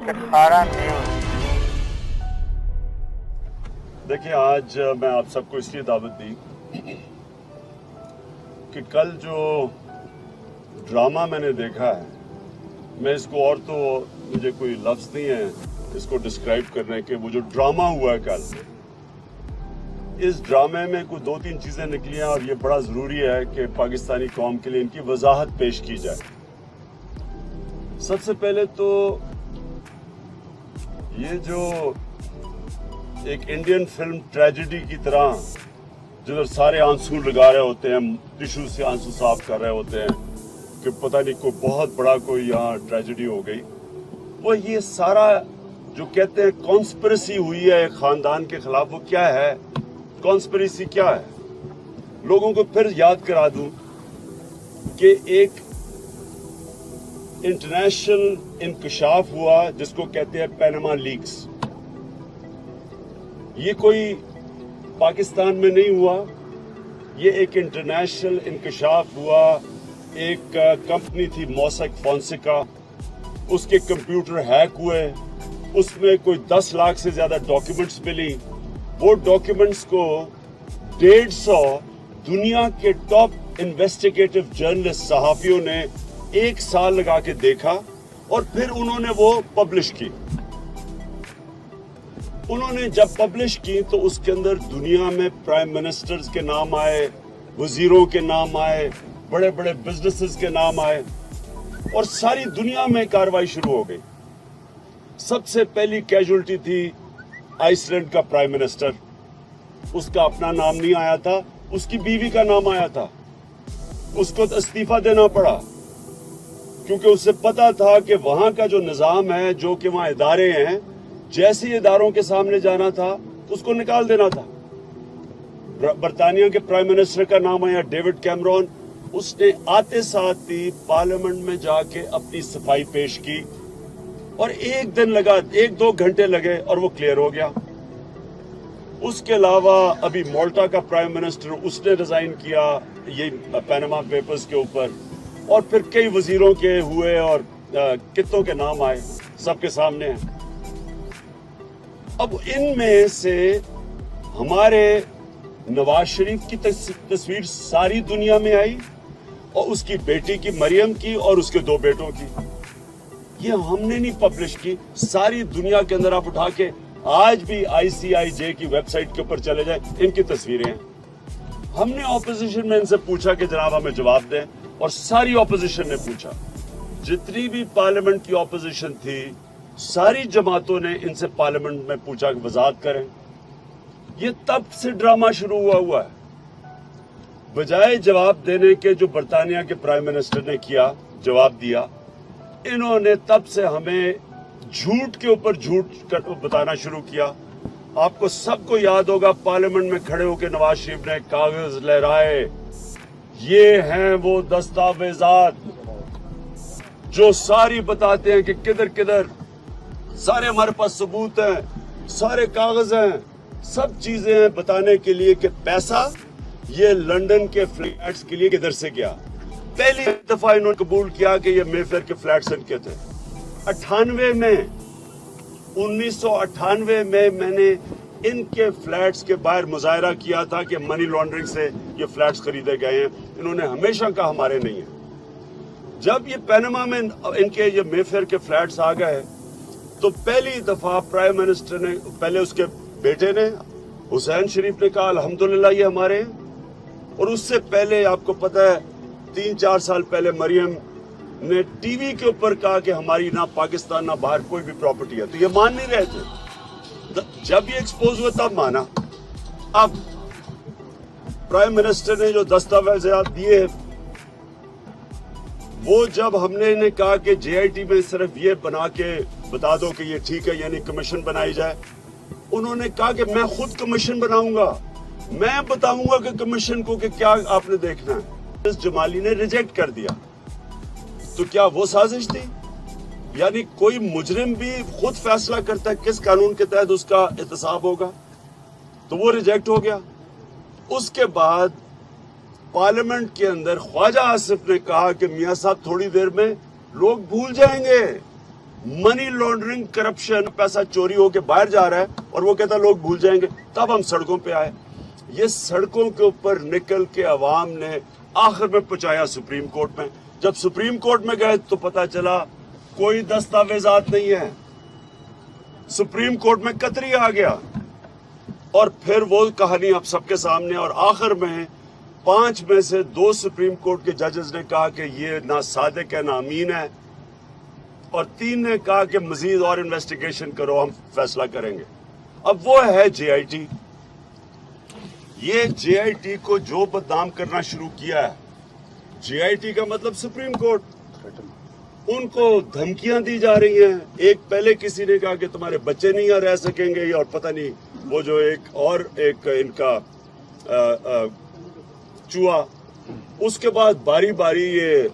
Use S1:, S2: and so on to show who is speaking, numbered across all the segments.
S1: कटकारा news.
S2: देखिए, आज मैं आप सबको इसलिए दावत दी कि कल जो ड्रामा मैंने देखा है, मैं इसको, और तो मुझे कोई लफ्ज नहीं है इसको डिस्क्राइब करने के, वो जो ड्रामा हुआ है कल, इस ड्रामे में कुछ 2-3 चीजें निकली हैं और ये बड़ा जरूरी है कि पाकिस्तानी कौम के लिए इनकी वजाहत पेश की जाए। सबसे पहले तो ये जो एक इंडियन फिल्म ट्रेजेडी की तरह जिधर सारे आंसू लगा रहे होते हैं, टिश्यू से आंसू साफ कर रहे होते हैं कि पता नहीं कोई बहुत बड़ा कोई यहाँ ट्रेजेडी हो गई, वो ये सारा जो कहते हैं कॉन्स्पिरेसी हुई है एक खानदान के खिलाफ, वो क्या है? कॉन्स्पिरेसी क्या है? लोगों को फिर याद करा दूं कि एक इंटरनेशनल इंकशाफ हुआ जिसको कहते हैं पैनामा लीक्स। ये कोई पाकिस्तान में नहीं हुआ, ये एक इंटरनेशनल इंकशाफ हुआ। एक कंपनी थी मोसैक फोंसेका, उसके कंप्यूटर हैक हुए, उसमें कोई 10 लाख से ज्यादा डॉक्यूमेंट्स मिली। वो डॉक्यूमेंट्स को 150 दुनिया के टॉप इन्वेस्टिगेटिव जर्नलिस्ट सहाफियों ने 1 साल लगा के देखा और फिर उन्होंने वो पब्लिश की। उन्होंने जब पब्लिश की तो उसके अंदर दुनिया में प्राइम मिनिस्टर्स के नाम आए, वजीरों के नाम आए, बड़े बड़े बिजनेसेस के नाम आए और सारी दुनिया में कार्रवाई शुरू हो गई। सबसे पहली कैजुअल्टी थी आइसलैंड का प्राइम मिनिस्टर। उसका अपना नाम नहीं आया था, उसकी बीवी का नाम आया था। उसको इस्तीफा देना पड़ा क्योंकि उसे पता था कि वहां का जो निजाम है, जो कि वहां इदारे हैं, जैसे ही इदारों के सामने जाना था तो उसको निकाल देना था। बरतानिया के प्राइम मिनिस्टर का नाम आया डेविड कैमरॉन। उसने आते साथ ही पार्लियामेंट में जाके अपनी सफाई पेश की और 1 दिन लगा, 1-2 घंटे लगे और वो क्लियर हो गया। उसके अलावा अभी माल्टा का प्राइम मिनिस्टर, उसने रिजाइन किया ये पैनामा पेपर्स के ऊपर, और फिर कई वजीरों के हुए और कितनों के नाम आए, सबके सामने हैं। अब इनमें से हमारे नवाज शरीफ की तस्वीर सारी दुनिया में आई और उसकी बेटी की, मरियम की, और उसके 2 बेटों की। ये हमने नहीं पब्लिश की, सारी दुनिया के अंदर आप उठा के आज भी ICIJ की वेबसाइट के ऊपर चले जाए, इनकी तस्वीरें हैं। हमने ऑपोजिशन में इनसे पूछा कि जनाब हमें जवाब दें, और सारी ऑपोजिशन ने पूछा। जितनी भी पार्लियामेंट की ऑपोजिशन थी, सारी जमातों ने इनसे पार्लियामेंट में पूछा कि वजाहत करें। ये तब से ड्रामा शुरू हुआ है। बजाय जवाब देने के जो बरतानिया के प्राइम मिनिस्टर ने किया, जवाब दिया, इन्होंने तब से हमें झूठ के ऊपर झूठ बताना शुरू किया। आपको सबको याद होगा, पार्लियामेंट में खड़े होकर नवाज शरीफ ने कागज लहराए, ये हैं वो दस्तावेजात जो सारी बताते हैं कि किधर किधर, सारे हमारे पास सबूत हैं, सारे कागज हैं, सब चीजें हैं बताने के लिए कि पैसा ये लंदन के फ्लैट्स के लिए किधर से गया। पहली दफा इन्होंने कबूल किया कि ये मेफेयर के फ्लैट्स इनके थे। 1998 में मैंने इनके फ्लैट्स के बाहर मुजाहरा किया था कि मनी लॉन्ड्रिंग से ये फ्लैट्स खरीदे गए हैं। इन्होंने हमेशा कहा हमारे नहीं है। जब ये पैनामा में इनके ये मेफेयर के फ्लैट्स आ गए तो पहली दफा प्राइम मिनिस्टर ने, पहले उसके बेटे ने, हुसैन शरीफ ने कहा अल्हम्दुलिल्लाह ये हमारे हैं, और उससे पहले आपको पता है 3-4 साल पहले मरियम ने टीवी के ऊपर कहा कि हमारी ना पाकिस्तान ना बाहर कोई भी प्रॉपर्टी है। तो ये मान नहीं रहे थे। जब ये एक्सपोज हुआ तब माना। अब प्राइम मिनिस्टर ने जो दस्तावेजात दिए, वो जब हमने इन्हें कहा कि JIT में सिर्फ ये बना के बता दो कि ये ठीक है, यानी कमीशन बनाई जाए, उन्होंने कहा कि मैं खुद कमीशन बनाऊंगा, मैं बताऊंगा कि कमीशन को कि क्या आपने देखना है। जमाली ने रिजेक्ट कर दिया। तो क्या वो साजिश थी? यानी कोई मुजरिम भी खुद फैसला करता है किस कानून के तहत उसका एहतसाब होगा, तो वो रिजेक्ट हो गया। उसके बाद पार्लियामेंट के अंदर ख्वाजा आसिफ ने कहा कि मियां साहब थोड़ी देर में लोग भूल जाएंगे, मनी लॉन्ड्रिंग, करप्शन, पैसा चोरी होके बाहर जा रहा है और वो कहता लोग भूल जाएंगे, तब हम सड़कों पे आए। ये सड़कों के ऊपर निकल के अवाम ने आखिर में पहुंचाया सुप्रीम कोर्ट में। जब सुप्रीम कोर्ट में गए तो पता चला कोई दस्तावेजात नहीं है, सुप्रीम कोर्ट में कतरी आ गया। और फिर वो कहानी अब सबके सामने, और आखिर में 5 में से 2 सुप्रीम कोर्ट के जजेस ने कहा कि ये ना सादिक है ना अमीन है, और 3 ने कहा कि मजीद और इन्वेस्टिगेशन करो, हम फैसला करेंगे। अब वो है JIT। ये JIT को जो बदनाम करना शुरू किया है, JIT का मतलब सुप्रीम कोर्ट, उनको धमकियां दी जा रही हैं। एक पहले किसी ने कहा कि तुम्हारे बच्चे नहीं यहाँ रह सकेंगे, और पता नहीं वो जो एक इनका चूहा, उसके बाद बारी बारी ये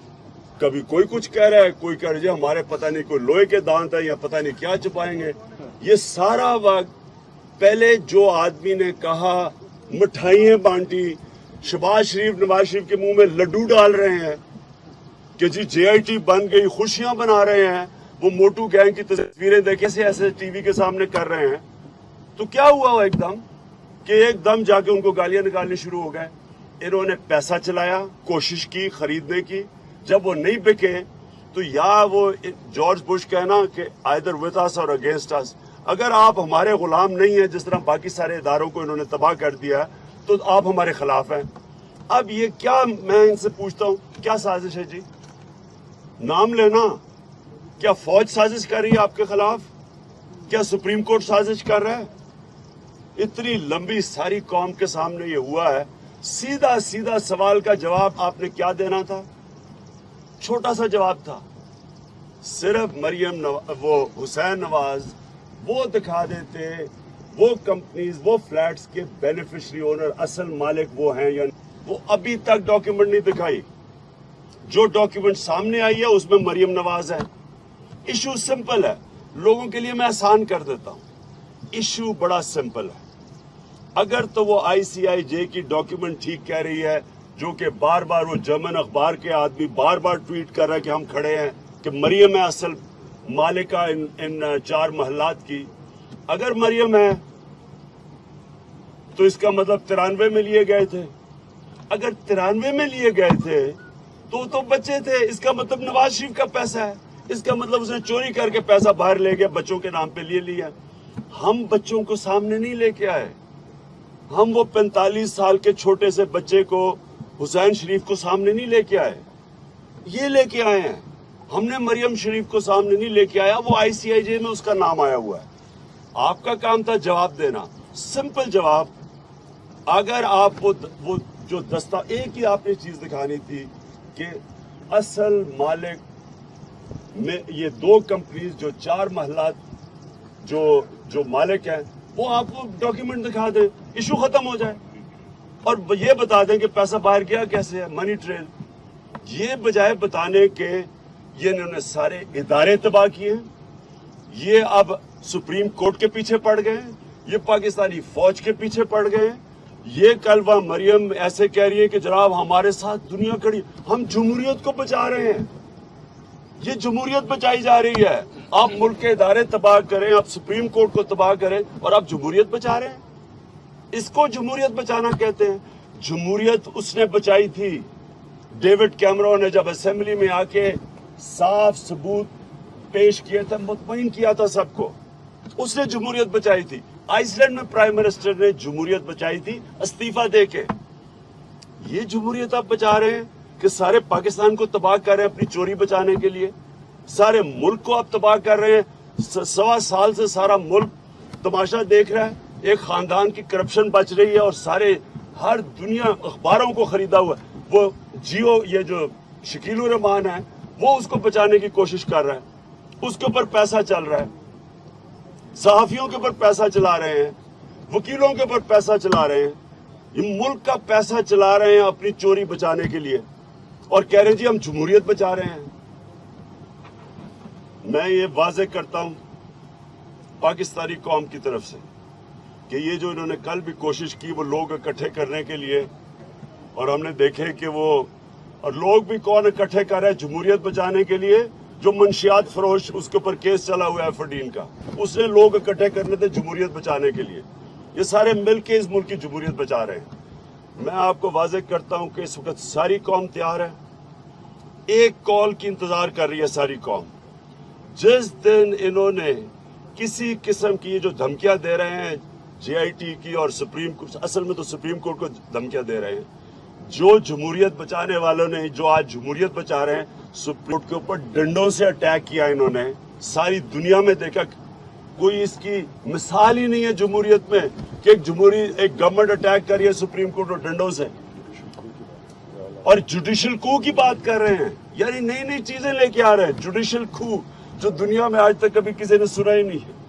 S2: कभी कोई कुछ कह रहा है, कोई कह रहा है हमारे पता नहीं कोई लोहे के दांत है या पता नहीं क्या छुपाएंगे। ये सारा वक्त पहले जो आदमी ने कहा मिठाइयां बांटी, शहबाज शरीफ नवाज शरीफ के मुंह में लड्डू डाल रहे हैं कि जी JIT बन गई, खुशियां बना रहे हैं, वो मोटू गैंग की तस्वीरें देखे ऐसे टीवी के सामने कर रहे हैं। तो क्या हुआ एकदम जाके उनको गालियां निकालनी शुरू हो गए। इन्होंने पैसा चलाया, कोशिश की खरीदने की, जब वो नहीं बिके तो या वो जॉर्ज बुश कहना कि आइदर विद अस और अगेंस्ट अस। अगर आप हमारे गुलाम नहीं है, जिस तरह बाकी सारे इदारों को इन्होंने तबाह कर दिया, तो आप हमारे खिलाफ हैं। अब ये क्या, मैं इनसे पूछता हूं, क्या साजिश है जी? नाम लेना, क्या फौज साजिश कर रही है आपके खिलाफ? क्या सुप्रीम कोर्ट साजिश कर रहा है? इतनी लंबी सारी कौम के सामने ये हुआ है। सीधा सीधा सवाल का जवाब आपने क्या देना था? छोटा सा जवाब था, सिर्फ वो हुसैन नवाज वो दिखा देते, वो कंपनीज, वो फ्लैट्स के बेनिफिशियरी ओनर, असल मालिक वो हैं या वो अभी तक डॉक्यूमेंट नहीं दिखाई। जो डॉक्यूमेंट सामने आई है उसमें मरियम नवाज है। इशू सिंपल है, लोगों के लिए मैं आसान कर देता हूं। इशू बड़ा सिंपल है। अगर तो वो ICIJ की डॉक्यूमेंट ठीक कह रही है, जो कि बार बार वो जर्मन अखबार के आदमी बार बार ट्वीट कर रहा है कि हम खड़े हैं, कि मरियम है असल मालिका इन 4 महल्लात की। अगर मरियम है तो इसका मतलब 93 में लिए गए थे। अगर 93 में लिए गए थे तो बच्चे थे, इसका मतलब नवाज शरीफ का पैसा है, इसका मतलब उसने चोरी करके पैसा बाहर ले गया, बच्चों के नाम पे ले लिया। हम बच्चों को सामने नहीं लेके आए, हम वो 45 साल के छोटे से बच्चे को, हुसैन शरीफ को सामने नहीं लेके आए, ये लेके आए हैं। हमने मरियम शरीफ को सामने नहीं लेके आया, वो ICIJ में उसका नाम आया हुआ है। आपका काम था जवाब देना, सिंपल जवाब। अगर आप वो जो एक ही आपने चीज दिखानी थी कि असल मालिक में ये 2 कंपनीज जो 4 महल्लात जो मालिक हैं, वो आपको डॉक्यूमेंट दिखा दें, इशू खत्म हो जाए, और ये बता दें कि पैसा बाहर गया कैसे है, मनी ट्रेल। ये बजाय बताने के ये इन्होंने सारे इदारे तबाह किए हैं। ये अब सुप्रीम कोर्ट के पीछे पड़ गए, ये पाकिस्तानी फौज के पीछे पड़ गए। ये कल वह मरियम ऐसे कह रही है कि जनाब हमारे साथ दुनिया खड़ी, हम जमहूरियत को बचा रहे हैं। ये जमहूरियत बचाई जा रही है। आप मुल्क के इदारे तबाह करें, आप सुप्रीम कोर्ट को तबाह करें, और आप जमहूरियत बचा रहे हैं। इसको जमहूरियत बचाना कहते हैं। जमहूरियत उसने बचाई थी, डेविड कैमरॉन ने जब असेंबली में आके साफ सबूत पेश किए थे, मुतमईन किया था सबको, उसने जमहूरियत बचाई थी। आइसलैंड में प्राइम मिनिस्टर ने जमहूरियत बचाई थी इस्तीफा देके। ये जमहूरियत आप बचा रहे हैं कि सारे पाकिस्तान को तबाह कर रहे हैं अपनी चोरी बचाने के लिए। सारे मुल्क को आप तबाह कर रहे हैं। 1.25 साल से सारा मुल्क तमाशा देख रहा है। एक खानदान की करप्शन बच रही है, और सारे हर दुनिया अखबारों को खरीदा हुआ है। वो जियो, ये जो शकील रहमान है, वो उसको बचाने की कोशिश कर रहा है, उसके ऊपर पैसा चल रहा है। सहाफियों के ऊपर पैसा चला रहे हैं, वकीलों के ऊपर पैसा चला रहे हैं। ये मुल्क का पैसा चला रहे हैं अपनी चोरी बचाने के लिए, और कह रहे हैं जी हम जमहूरियत बचा रहे हैं। मैं ये वाजे करता हूं पाकिस्तानी कौम की तरफ से कि ये जो इन्होंने कल भी कोशिश की वो लोग इकट्ठे करने के लिए, और हमने देखे कि वो, और लोग भी कौन इकट्ठे कर रहे हैं जमहूरियत बचाने के लिए, जो मंशियात फरोश, उसके ऊपर केस चला हुआ है फडीन का, उसने लोग इकट्ठे करने थे जमहूरियत बचाने के लिए। ये सारे मिलके इस मुल्क की जमहूरियत बचा रहे हैं। मैं आपको वाज़ेह करता हूं कि इस वक्त सारी कौम तैयार है, एक कॉल की इंतजार कर रही है सारी कौम। जिस दिन इन्होंने किसी किस्म की जो धमकियां दे रहे हैं JIT की और सुप्रीम कोर्ट, असल में तो सुप्रीम कोर्ट को धमकियां दे रहे हैं, जो जमहूरियत बचाने वालों ने जो आज जमहूरियत बचा रहे हैं, सुप्रीम कोर्ट के ऊपर डंडों से अटैक किया इन्होंने। सारी दुनिया में देखा, कोई इसकी मिसाल ही नहीं है जमहूरियत में कि एक गवर्नमेंट अटैक कर रही है सुप्रीम कोर्ट और डंडों से, और जुडिशल कू की बात कर रहे हैं। यानी नई नई चीजें लेके आ रहे हैं, जुडिशल कू जो दुनिया में आज तक कभी किसी ने सुना ही नहीं है।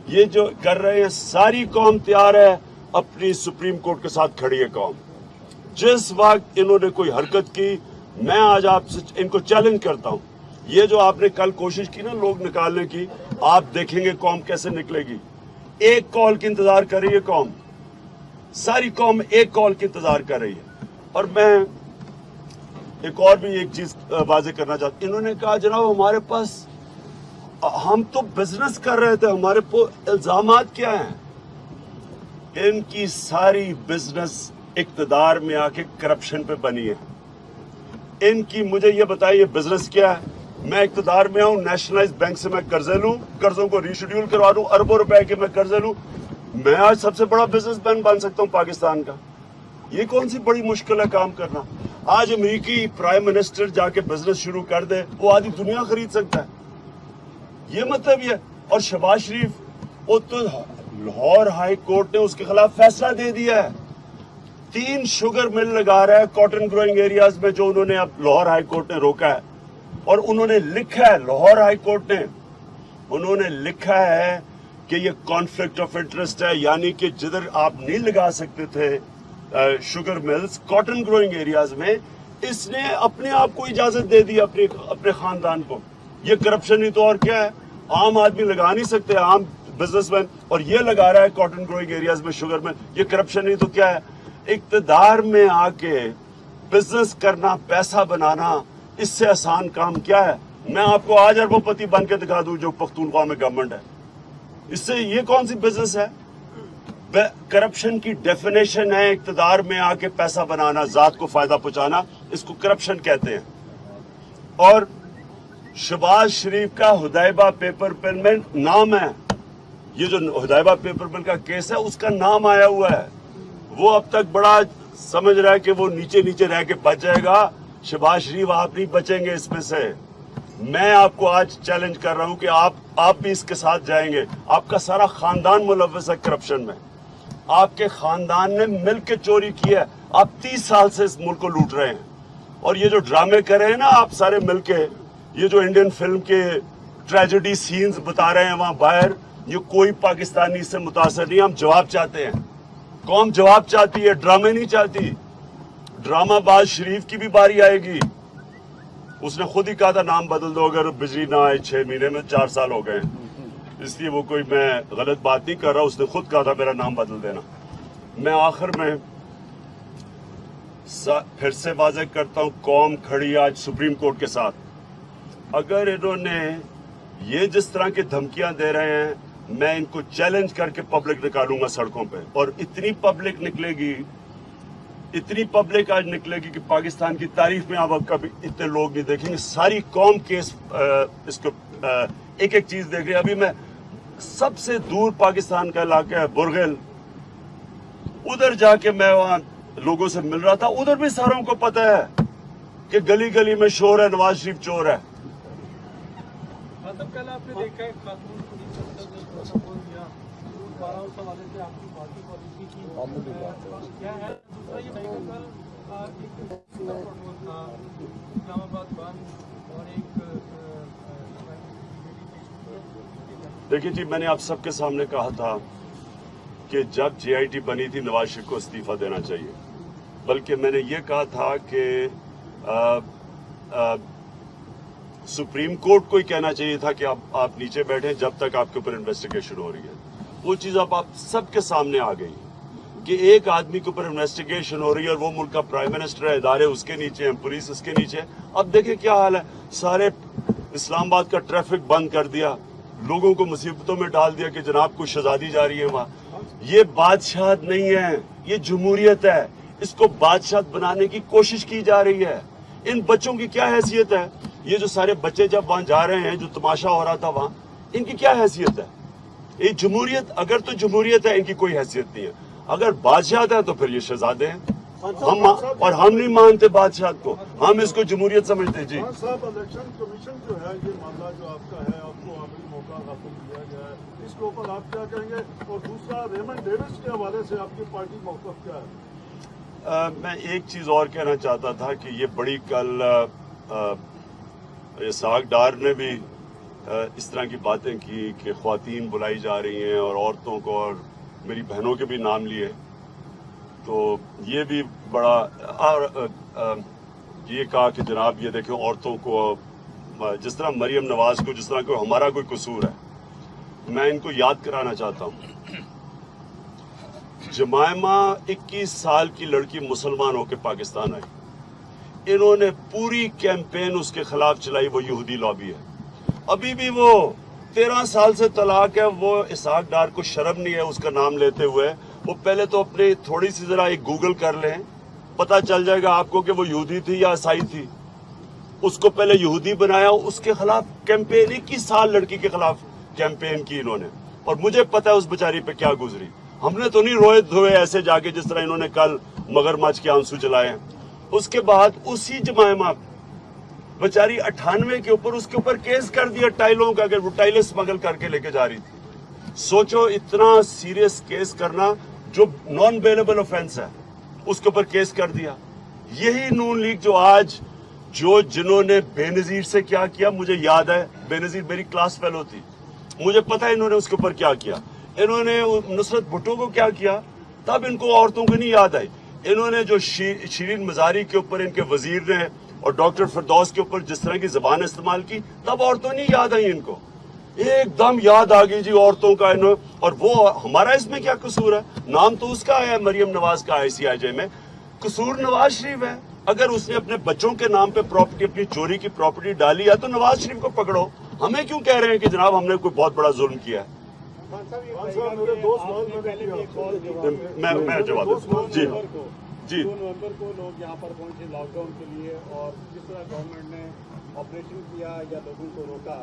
S2: ये जो कर रहे हैं, सारी कौम तैयार है, अपनी सुप्रीम कोर्ट के साथ खड़ी है कौम। जिस वक्त इन्होंने कोई हरकत की, मैं आज आपसे इनको चैलेंज करता हूं, ये जो आपने कल कोशिश की ना लोग निकालने की, आप देखेंगे कौम कैसे निकलेगी। एक कॉल की इंतजार कर रही है कौम, सारी कौम एक कॉल की इंतजार कर रही है। और मैं एक और भी एक चीज वाजे करना चाहता, इन्होंने कहा जनाब हमारे पास, हम तो बिजनेस कर रहे थे, हमारे पर इल्जामात क्या हैं। इनकी सारी बिजनेस इक्तदार में आके करप्शन पे बनी है। इनकी, मुझे ये बताइए बिजनेस क्या है। मैं इक्तदार में आऊं, नेशनलाइज बैंक से मैं कर्जे लूं, कर्जों को रीशेड्यूल करवा दूं, अरबों रुपए के मैं कर्जे लूं, मैं आज सबसे बड़ा बिजनेसमैन बन सकता हूं पाकिस्तान का। ये कौन सी बड़ी मुश्किल है काम करना। आज अमेरिकी प्राइम मिनिस्टर जाके बिजनेस शुरू कर दे, वो आधी दुनिया खरीद सकता है। ये मतलब ये, और शहबाज शरीफ, वो तो लाहौर हाई कोर्ट ने उसके खिलाफ फैसला दे दिया है। 3 शुगर मिल लगा रहा है कॉटन ग्रोइंग एरियाज में, जो उन्होंने अब लाहौर हाई कोर्ट ने रोका है। और उन्होंने लिखा है, लाहौर हाई कोर्ट ने उन्होंने लिखा है कि ये कॉन्फ्लिक्ट ऑफ इंटरेस्ट है, यानी कि जिधर आप नहीं लगा सकते थे sugar mills cotton growing areas में, इसने अपने आप को इजाजत दे दी अपने खानदान को। ये करप्शन ही तो और क्या है। आम आदमी लगा नहीं सकते, आम बिजनेसमैन, और ये लगा रहा है कॉटन ग्रोइंग एरियाज में शुगर में। ये करप्शन ही तो क्या है। इक्तदार में आके बिजनेस करना, पैसा बनाना, इससे आसान काम क्या है। मैं आपको आज अरबोपति बन के दिखा दूं जो पख्तूनख्वा में गवर्नमेंट है, इससे ये कौन सी बिजनेस है। करप्शन की डेफिनेशन है इक्तदार में आके पैसा बनाना, जात को फायदा पहुंचाना, इसको करप्शन कहते हैं। और शहबाज शरीफ का हुदैबा पेपर मिल में नाम है, ये जो हुदैबा पेपर मिल का केस है उसका नाम आया हुआ है। वो अब तक बड़ा समझ रहा है कि वो नीचे नीचे रह के बच जाएगा। शहबाज शरीफ, आप नहीं बचेंगे इसमें से। मैं आपको आज चैलेंज कर रहा हूं कि आप भी इसके साथ जाएंगे। आपका सारा खानदान मुलव्वस है करप्शन में, आपके खानदान ने मिल के चोरी की है। आप 30 साल से इस मुल्क को लूट रहे हैं, और ये जो ड्रामे कर रहे हैं ना आप सारे मिलके, ये जो इंडियन फिल्म के ट्रेजेडी सीन्स बता रहे हैं वहां बाहर, ये कोई पाकिस्तानी इससे मुतासर नहीं। हम जवाब चाहते हैं, कौम जवाब चाहती है, ड्रामे नहीं चाहती। ड्रामाबाज शरीफ की भी बारी आएगी। उसने खुद ही कहा था नाम बदल दो अगर बिजली ना आए 6 महीने में, 4 साल हो गए, इसलिए वो कोई मैं गलत बात नहीं कर रहा। उसने खुद कहा था मेरा नाम बदल देना। मैं आखिर में फिर से वाज़ेह करता हूं, कौम खड़ी आज सुप्रीम कोर्ट के साथ। अगर इन्होंने ये जिस तरह की धमकियां दे रहे हैं, मैं इनको चैलेंज करके पब्लिक निकालूंगा सड़कों पे। और इतनी पब्लिक निकलेगी, इतनी पब्लिक आज निकलेगी कि पाकिस्तान की तारीफ में आप कभी इतने लोग नहीं देखेंगे। सारी कौम के इसको एक एक चीज देख रही है। अभी मैं सबसे दूर पाकिस्तान का इलाका है बुरगेल, उधर जाके मैं वहां लोगों से मिल रहा था। उधर भी सारों को पता है कि गली गली में शोर है, नवाज शरीफ चोर है।
S1: कल आपने देखा है खातून पुलिस अफसर सपोर्ट किया 12 उस हवाले से आपकी पार्टी पॉलिसी की क्या है। दूसरा ये कल एक प्रोटोकॉल था इस्लामाबाद बंद और एक
S2: देखिए जी, मैंने आप सबके सामने कहा था कि जब JIT बनी थी नवाज शरीफ को इस्तीफा देना चाहिए। बल्कि मैंने ये कहा था कि सुप्रीम कोर्ट को ही कहना चाहिए था कि आप नीचे बैठे जब तक आपके ऊपर इन्वेस्टिगेशन हो रही है। वो चीज़ अब आप सबके सामने आ गई कि एक आदमी के ऊपर इन्वेस्टिगेशन हो रही है और वो मुल्क का प्राइम मिनिस्टर है, इदारे उसके नीचे हैं, पुलिस उसके नीचे है। अब देखिए क्या हाल है, सारे اسلام آباد کا ٹریفک بند کر دیا, لوگوں کو مصیبتوں میں ڈال دیا کہ جناب کو شہزادی جا رہی ہے وہاں. یہ بادشاہت نہیں ہے, یہ جمہوریت ہے. اس کو بادشاہت بنانے کی کوشش کی جا رہی ہے. ان بچوں کی کیا حیثیت ہے؟ یہ جو سارے بچے جب وہاں جا رہے ہیں, جو تماشا ہو رہا تھا وہاں, ان کی کیا حیثیت ہے؟ یہ جمہوریت, اگر تو جمہوریت ہے ان کی کوئی حیثیت نہیں ہے. اگر بادشاہت ہے تو پھر یہ شہزادے ہیں. ہم نہیں مانتے بادشاہت کو, ہم اس کو جمہوریت سمجھتے ہیں. جی
S3: صاحب, الیکشن کمیشن جو ہے, یہ معاملہ جو آپ کا ہے, آپ کو آخری موقع حاصل کیا گیا ہے, اس کے اوپر آپ کیا کہیں گے؟ اور دوسرا, ریمنڈ ڈیوس کے حوالے سے آپ کی پارٹی موقف کیا ہے؟
S2: میں ایک چیز اور کہنا چاہتا تھا کہ یہ بڑی کل اسحاق ڈار نے بھی اس طرح کی باتیں کی کہ خواتین بلائی جا رہی ہیں اور عورتوں کو, اور میری بہنوں کے بھی نام لیے. تو یہ بھی بڑا, اور یہ کہا کہ جناب یہ دیکھیں عورتوں کو, جس طرح مریم نواز کو, جس طرح کوئی ہمارا کوئی قصور ہے. میں ان کو یاد کرانا چاہتا ہوں, جمائمہ 21 سال کی لڑکی مسلمان ہو کے پاکستان آئی. انہوں نے پوری کیمپین اس کے خلاف چلائی, وہ یہودی لابی ہے. ابھی بھی وہ 13 سال سے طلاق ہے. وہ اسحاق ڈار کو شرم نہیں ہے اس کا نام لیتے ہوئے. وہ پہلے تو اپنی تھوڑی سی ذرا ایک گوگل کر لیں, پتہ چل جائے گا آپ کو کہ وہ یہودی تھی یا عیسائی تھی. اس کو پہلے یہودی بنایا, اس کے خلاف کیمپین, 21 سال لڑکی کے خلاف کیمپین کی انہوں نے. اور مجھے پتہ ہے اس بیچاری پہ کیا گزری. ہم نے تو نہیں روئے دھوئے ایسے جا کے جس طرح انہوں نے کل مگرمچھ کے آنسو چلائے ہیں. اس کے بعد اسی جمائمہ بیچاری 98 کے اوپر, اس کے اوپر کیس کر دیا ٹائلوں کا, کہ وہ ٹائلیں اسمگل کر کے لے کے جا رہی تھی. سوچو اتنا سیریس کیس کرنا جو نان بیلیبل آفینس ہے, اس کے اوپر کیس کر دیا. یہی نون لیگ جو آج جنہوں نے بے نظیر سے کیا کیا, مجھے یاد ہے بے نظیر میری کلاس فیلو تھی, مجھے پتا ہے انہوں نے اس کے اوپر کیا کیا. انہوں نے نصرت بھٹو کو کیا کیا, تب ان کو عورتوں کو نہیں یاد آئی. انہوں نے جو شیرین مزاری کے اوپر ان کے وزیر نے اور ڈاکٹر فردوس کے اوپر جس طرح کی زبان استعمال کی, تب عورتوں نہیں یاد آئی ان کو. ایک دم یاد آ گئی جی عورتوں کا. اور وہ ہمارا اس میں کیا قصور ہے؟ نام تو اس کا ہے, مریم نواز کا, ICIJ میں. قصور نواز شریف ہے. اگر اس نے اپنے بچوں کے نام پہ پراپرٹی, اپنی چوری کی پراپرٹی ڈالی ہے تو نواز شریف کو پکڑو. ہمیں کیوں کہہ رہے ہیں کہ جناب ہم نے کوئی بہت بڑا ظلم کیا ہے؟ میں جواب دیتا ہوں. جی
S4: 2 نومبر کو لوگ یہاں پر پہنچے لاک ڈاؤن کے لیے, اور جس طرح گورنمنٹ نے آپریشن کیا یا لوگوں کو روکا,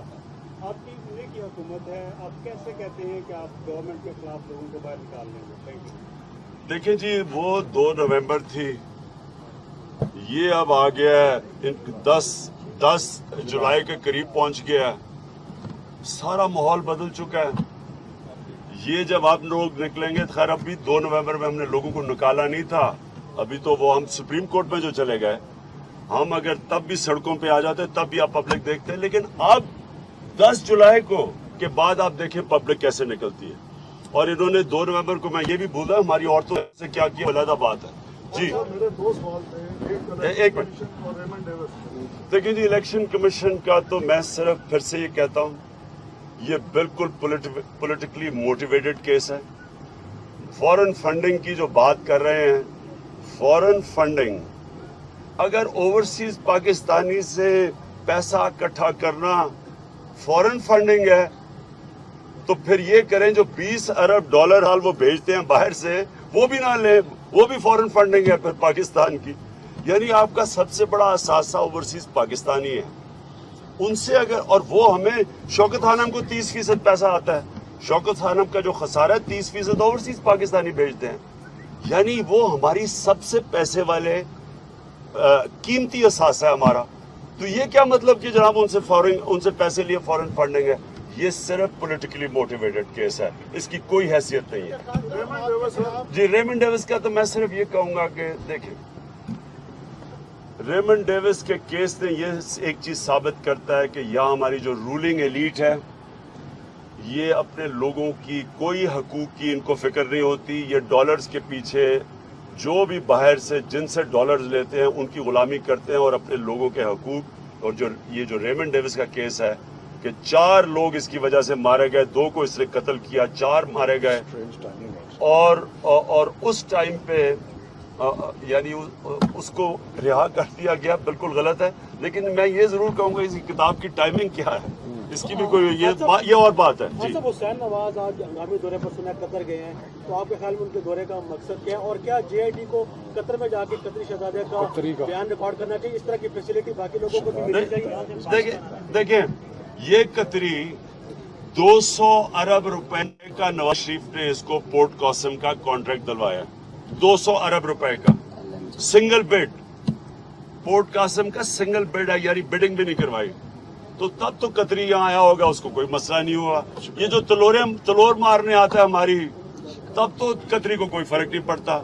S4: آپ کی پورے کی حکومت ہے, آپ کیسے کہتے ہیں کہ آپ گورنمنٹ کے خلاف لوگوں کو باہر نکال لیں گے؟ Thank you.
S2: دیکھیں جی, وہ 2 نومبر تھی, یہ اب آ گیا ہے 10 جولائی کے قریب پہنچ گیا ہے. سارا ماحول بدل چکا ہے. یہ جب آپ لوگ نکلیں گے, خیر اب بھی 2 نومبر میں ہم نے لوگوں کو نکالا نہیں تھا, ابھی تو وہ ہم سپریم کورٹ میں جو چلے گئے, ہم اگر تب بھی سڑکوں پہ آ جاتے تب بھی آپ پبلک دیکھتے ہیں. لیکن اب 10 جولائی کو کے بعد آپ دیکھیں پبلک کیسے نکلتی ہے. اور انہوں نے 2 نومبر کو, میں یہ بھی بھولا ہماری عورتوں سے کیا کیا, علیحدہ بات ہے. جی
S3: میرے 2 سوال تھے,
S2: ایک منٹ.
S3: اور ریمنڈ ڈیوس.
S2: دیکھیں جی, الیکشن کمیشن کا تو میں صرف پھر سے یہ کہتا ہوں, یہ بالکل پولیٹیکلی موٹیویٹڈ کیس ہے. فورن فنڈنگ کی جو بات کر رہے ہیں, فورن فنڈنگ, اگر اوورسیز پاکستانی سے پیسہ اکٹھا کرنا فورن فنڈنگ ہے تو پھر یہ کریں جو $20 ارب وہ بھیجتے ہیں باہر سے, وہ بھی نہ لیں, وہ بھی فورن فنڈنگ ہے پھر پاکستان کی. یعنی آپ کا سب سے بڑا اثاثہ اوورسیز پاکستانی ہے. ان سے اگر, اور وہ ہمیں, شوکت خانم کو 30% پیسہ آتا ہے, شوکت خانم کا جو خسارہ ہے 30% اوورسیز پاکستانی بھیجتے ہیں. یعنی وہ ہماری سب سے پیسے والے قیمتی اثاثہ ہے ہمارا. تو یہ کیا مطلب کہ جناب ان سے پیسے لیے فورن فنڈنگ ہے؟ یہ صرف پولیٹیکلی موٹیویٹڈ کیس ہے, اس کی کوئی حیثیت نہیں ہے. جی ریمنڈ ڈیوس کا تو میں صرف یہ کہوں گا کہ دیکھیں, ریمنڈ ڈیوس کے کیس نے یہ ایک چیز ثابت کرتا ہے کہ یہاں ہماری جو رولنگ ایلیٹ ہے, یہ اپنے لوگوں کی کوئی حقوق کی ان کو فکر نہیں ہوتی. یہ ڈالرز کے پیچھے جو بھی باہر سے جن سے ڈالرز لیتے ہیں ان کی غلامی کرتے ہیں, اور اپنے لوگوں کے حقوق. اور یہ جو ریمنڈ ڈیوس کا کیس ہے کہ 4 لوگ اس کی وجہ سے مارے گئے, 2 کو اس نے قتل کیا, 4 مارے گئے. اور اس ٹائم پہ यानी اس को रिहा कर दिया गया, बिल्कुल गलत है। लेकिन मैं ये जरूर कहूँगा इस किताब की टाइमिंग क्या है, इसकी भी कोई ये और बात है जी।
S1: हुसैन नवाज आज हंगामी दौरे पर सुना कतर गए हैं, तो आपके ख्याल में उनके दौरे का मकसद क्या है, और क्या JIT को कतर में जाके कतरी शहजादे का बयान रिकॉर्ड करना चाहिए? इस तरह की फैसिलिटी बाकी लोगों को भी मिलनी चाहिए।
S2: देखिए ये कतरी 200 अरब रुपए का नवाज शरीफ ने इसको पोर्ट कासिम का कॉन्ट्रैक्ट दिलवाया, 200 अरब रुपए का सिंगल बेड, पोर्ट कासिम का सिंगल बेड है, यानी बिडिंग भी नहीं करवाई। तो तब तो कतरी यहाँ आया होगा, उसको कोई मसला नहीं हुआ। ये जो तलोर मारने आता है हमारी, तब तो कतरी को कोई फर्क नहीं पड़ता।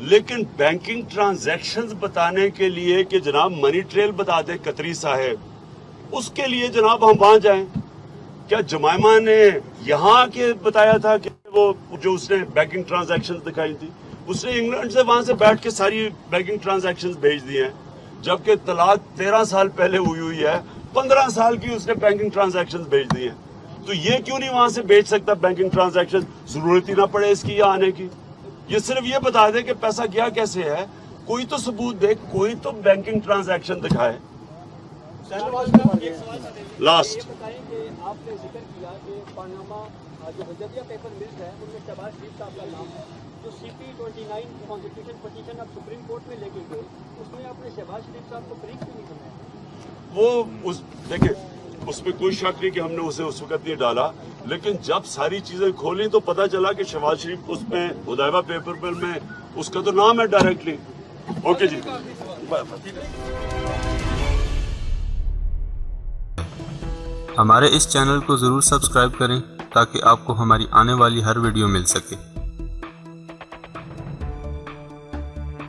S2: लेकिन बैंकिंग ट्रांजैक्शंस बताने के लिए कि जनाब मनी ट्रेल बता दे कतरी साहब, उसके लिए जनाब हम वहां जाएं। क्या जमाइमा ने यहाँ के बताया था कि वो जो उसने बैंकिंग ट्रांजैक्शंस दिखाई थी, उसने इंग्लैंड से वहां से बैठ के सारी बैंकिंग ट्रांजैक्शंस भेज दी हैं, जबकि तलाक 13 साल पहले हुई है, 15 साल की उसने बैंकिंग ट्रांजैक्शंस भेज दी हैं। तो ये क्यों नहीं वहां से भेज सकता बैंकिंग ट्रांजैक्शन? जरूरत ही ना पड़े इसकी यहाँ आने की, ये सिर्फ ये बता दे कि पैसा गया कैसे है, कोई तो सबूत दे, कोई तो बैंकिंग ट्रांजैक्शन दिखाए। लास्ट
S1: आपने जिक्र किया कि पानामा जो बजटिया पेपर मिल्स है उनमें शहबाज शरीफ साहब का नाम है, जो CP29 कॉन्स्टिट्यूशन पिटीशन अब सुप्रीम कोर्ट में लेके गए, उसमें आपने शहबाज शरीफ साहब को ब्रीफ क्यों नहीं बनाया?
S2: वो देखिए उसमें कोई शक नहीं कि हमने उसे उस वक्त नहीं डाला, लेकिन जब सारी चीजें खोली तो पता चला कि शहबाज शरीफ उसमें उदायबा पेपर बिल में उसका तो नाम है डायरेक्टली। ओके जी,
S5: हमारे इस चैनल को ज़रूर सब्सक्राइब करें ताकि आपको हमारी आने वाली हर वीडियो मिल सके।